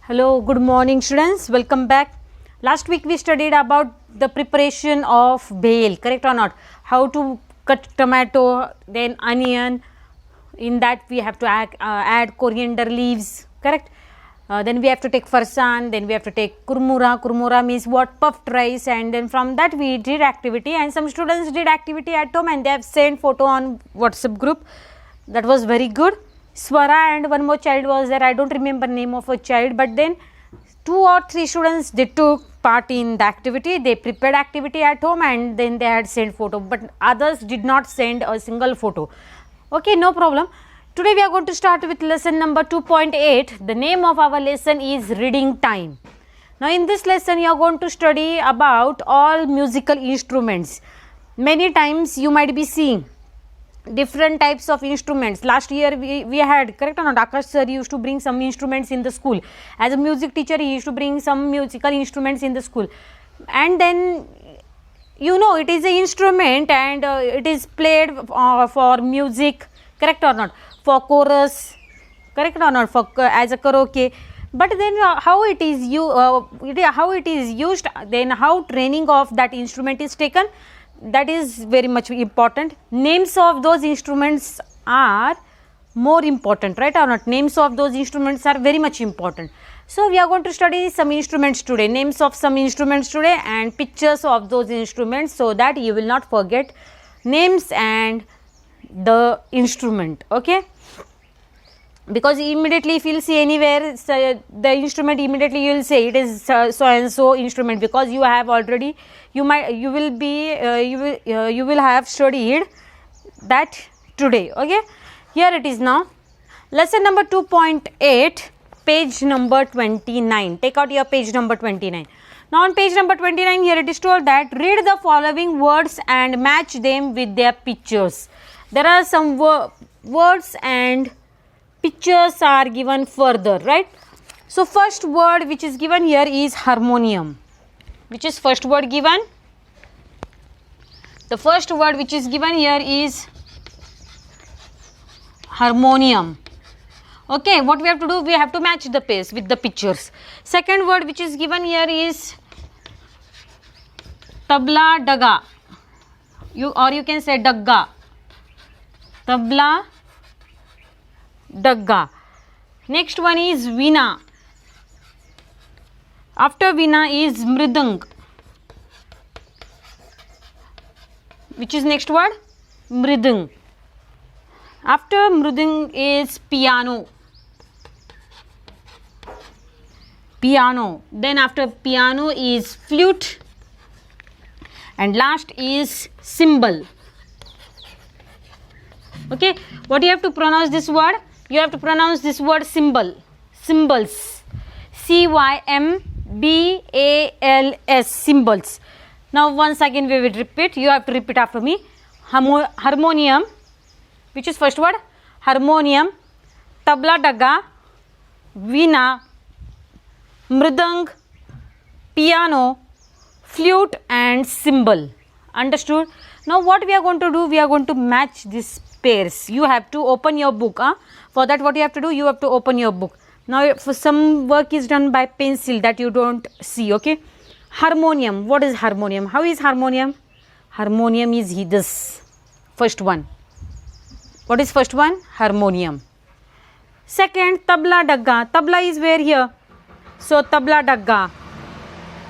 Hello, good morning students, welcome back. Last week we studied about the preparation of bhel, correct or not? How to cut tomato, then onion, in that we have to add coriander leaves, correct? Then we have to take farsan, then we have to take kurmura means what? Puffed rice, and then from that we did activity, and some students did activity at home and they have sent photo on WhatsApp group. That was very good. Swara and one more child was there, I don't remember name of a child, but then 2 or 3 students they took part in the activity, they prepared activity at home and then they had sent photo, but others did not send a single photo. Okay, no problem. Today we are going to start with lesson number 2.8. The name of our lesson is reading time. Now in this lesson you are going to study about all musical instruments. Many times you might be seeing different types of instruments. Last year we had, correct or not, Akash sir used to bring some instruments in the school. As a music teacher he used to bring some musical instruments in the school, and then you know it is an instrument and it is played for music, correct or not, for chorus, correct or not, for as a karaoke. But then how it is used, then how training of that instrument is taken, that is very much important. Names of those instruments are more important, right or not? Names of those instruments are very much important. So we are going to study some instruments today, names of some instruments today and pictures of those instruments, so that you will not forget names and the instrument. Okay, because immediately if you will see anywhere the instrument, immediately you will say it is so and so instrument, because you have already, you will have studied that today. Okay, here it is now, lesson number 2.8, page number 29. Take out your page number 29. Now on page number 29 here it is told that read the following words and match them with their pictures. There are some words and pictures are given further, right? So first word which is given here is harmonium. Which is first word given? The first word which is given here is harmonium. Okay, what we have to do, we have to match the pace with the pictures. Second word which is given here is tabla daga, you can say dagga, tabla dagga. Next one is veena. After veena is mridang. Which is next word? Mridang. After mridang is piano. Piano. Then after piano is flute. And last is cymbal. Okay, what you have to pronounce this word? You have to pronounce this word cymbal. Cymbals. CYMBALS. Cymbals. Now once again we will repeat. You have to repeat after me. Harmonium. Which is first word? Harmonium. Tabla daga. Veena. Mridang. Piano. Flute and cymbal. Understood? Now what we are going to do? We are going to match this pairs. You have to open your book. For that what you have to do? You have to open your book. Now for some work is done by pencil that you don't see. Okay, harmonium. What is harmonium? How is harmonium? Harmonium is this first one. What is first one? Harmonium. Second, tabla dagga. Tabla is where here? So tabla dagga.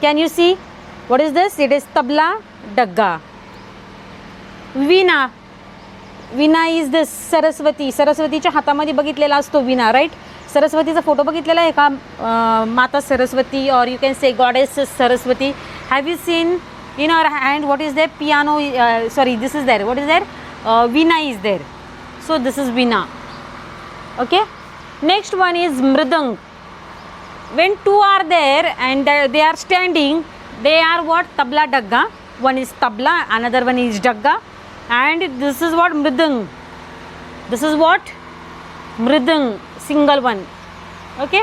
Can you see? What is this? It is tabla dagga. Veena. Veena is this Saraswati. सरस्वतीच्या हातामध्ये बघितलेला असतो वीणा, right? सरस्वतीचा photo बघितलेला आहे का? माता सरस्वती, और you can say goddess Saraswati. Have you seen in our hand what is there? Piano, sorry, this is there. What is there? Veena is there. So this is veena. Okay, next one is mridang. when two are there and they are standing, they are what? Tabla dagga. One is tabla, another one is dagga. And this is what? Mridang. This is what? Mridang, single one. Okay.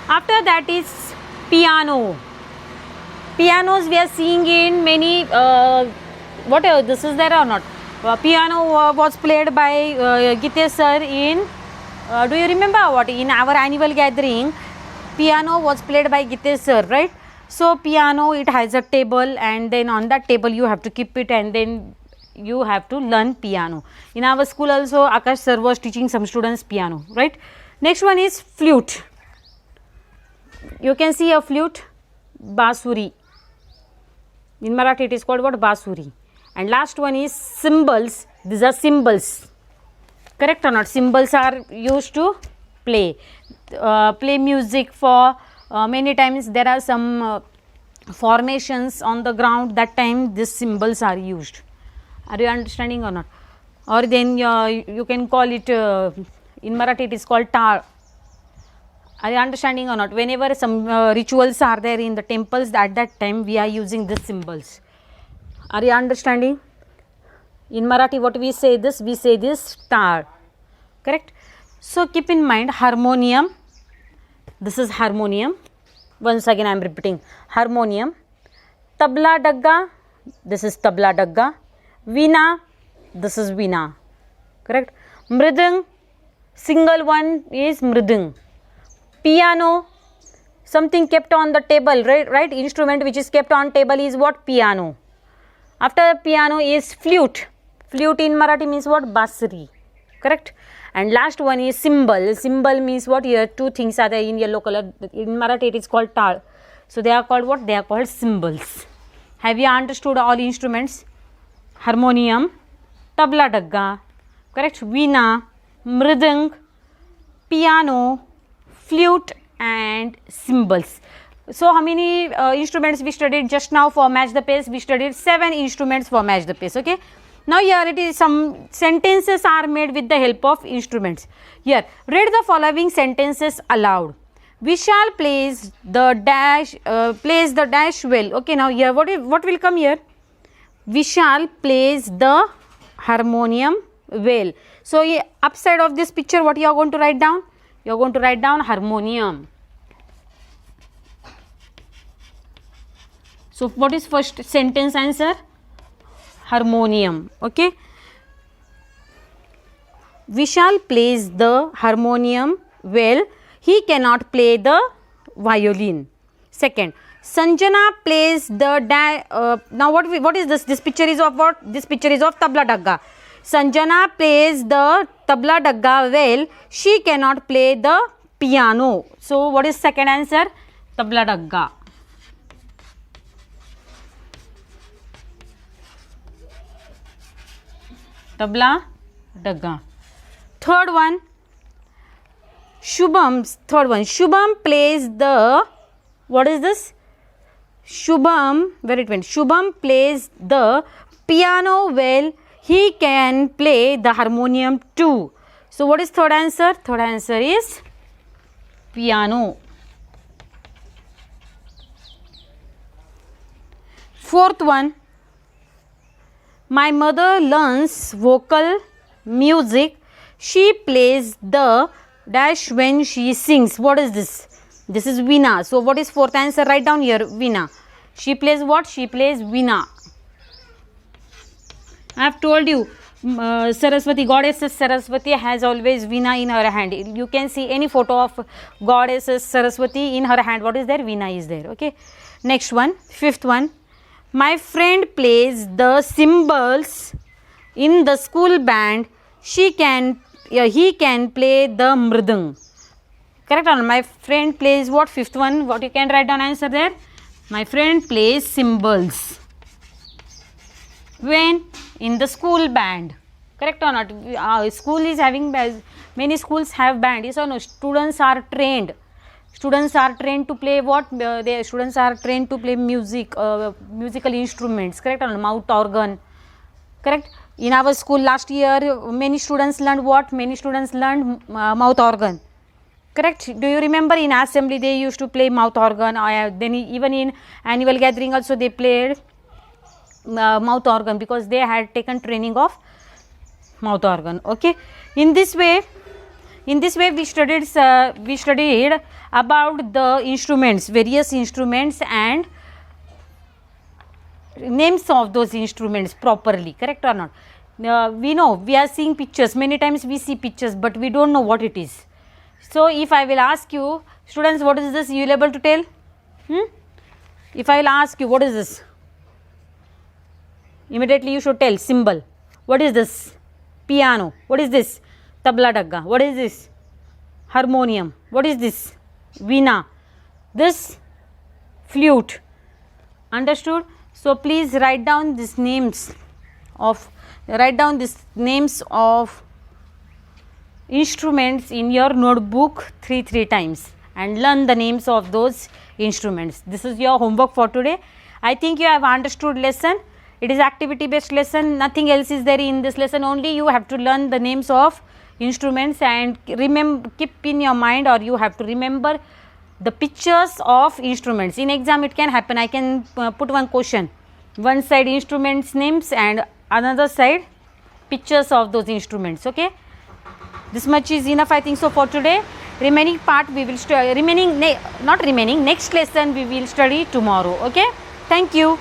After that is piano. Pianos we are seeing in many, whatever, this is there or not? Piano was played by Gitesh sir in, do you remember what? In our annual gathering, piano was played by Gitesh sir, right? So piano, it has a table, and then on that table you have to keep it, and then you have to learn piano. In our school also Akash sir was teaching some students piano, right? Next one is flute. You can see a flute, basuri. In Marathi it is called what? Basuri. And last one is cymbals. These are cymbals. Correct or not? Cymbals are used to play music for many times there are some formations on the ground, that time these cymbals are used. Are you understanding or not? Or then you can call it in Marathi it is called tar. Are you understanding or not? Whenever some rituals are there in the temples, at that time we are using these symbols. Are you understanding? In Marathi what we say this? We say this tar. Correct? So keep in mind harmonium. This is harmonium. Once again I am repeating harmonium. Tabla dagga. This is tabla dagga. Veena. This is veena. Correct? Mridang. Single one is mridang. Piano. Something kept on the table, right? Instrument which is kept on table is what? Piano. After piano is flute. Flute in Marathi means what? Basri. Correct? And last one is cymbal. Cymbal means what? Here two things are there in yellow color. In Marathi it is called tal. So they are called what? They are called cymbals. Have you understood all instruments? Harmonium, tabla dagga, correct? Veena, mridang, piano, flute and cymbals. So how many instruments we studied just now for match the pace? We studied 7 instruments for match the pace. Okay. Now here it is some sentences are made with the help of instruments. Here read the following sentences aloud. Vishal plays the dash well. Okay, now here what will come here? Vishal plays the harmonium well. So upside of this picture what you are going to write down? You are going to write down harmonium. So what is first sentence answer? Harmonium. Okay. Vishal plays the harmonium well. He cannot play the violin. Second, Sanjana plays the now what is this? This picture is of what? This picture is of tabla dagga. Sanjana plays the tabla dagga well. She cannot play the piano. So what is second answer? Tabla dagga. Tabla dagga. Third one, Shubham plays the, what is this? Shubham, where it went? Shubham plays the piano well. He can play the harmonium too. So what is third answer? Third answer is piano. Fourth one, my mother learns vocal music. She plays the dash when she sings. What is this? This is veena. So what is fourth answer? Write down here, veena. She plays what? She plays veena. I have told you, Saraswati, goddess Saraswati has always veena in her hand. You can see any photo of goddess Saraswati in her hand. What is there? Veena is there. Okay. Next one, fifth one. My friend plays the cymbals in the school band. He can play the mridang. Correct or not? My friend plays what? Fifth one. What you can write down answer there? My friend plays cymbals. When? In the school band. Correct or not? School is having, many schools have band. Yes or no? Students are trained. Students are trained to play what? Students are trained to play music, musical instruments. Correct or not? Mouth organ. Correct? In our school last year, many students learned what? Many students learned mouth organ. Correct? Do you remember in assembly they used to play mouth organ? Then even in annual gathering also they played mouth organ because they had taken training of mouth organ. Okay. In this way we studied about the instruments, various instruments and names of those instruments properly. Correct or not? We know, we are seeing pictures. Many times we see pictures but we don't know what it is. So if I will ask you, Students, what is this? You will able to tell? If I will ask you, what is this? Immediately you should tell. Symbol. What is this? Piano. What is this? Tabla dagga. What is this? Harmonium. What is this? Veena. This? Flute. Understood? So please write down these names of instruments in your notebook 3 times and learn the names of those instruments. This is your homework for today. I think you have understood lesson. It is activity based lesson, nothing else is there in this lesson, only you have to learn the names of instruments and remember, keep in your mind, or you have to remember the pictures of instruments. In exam it can happen, I can put one question, one side instruments names and another side pictures of those instruments. Okay, this much is enough, I think so, for today. Remaining part we will next lesson we will study tomorrow. Okay, thank you.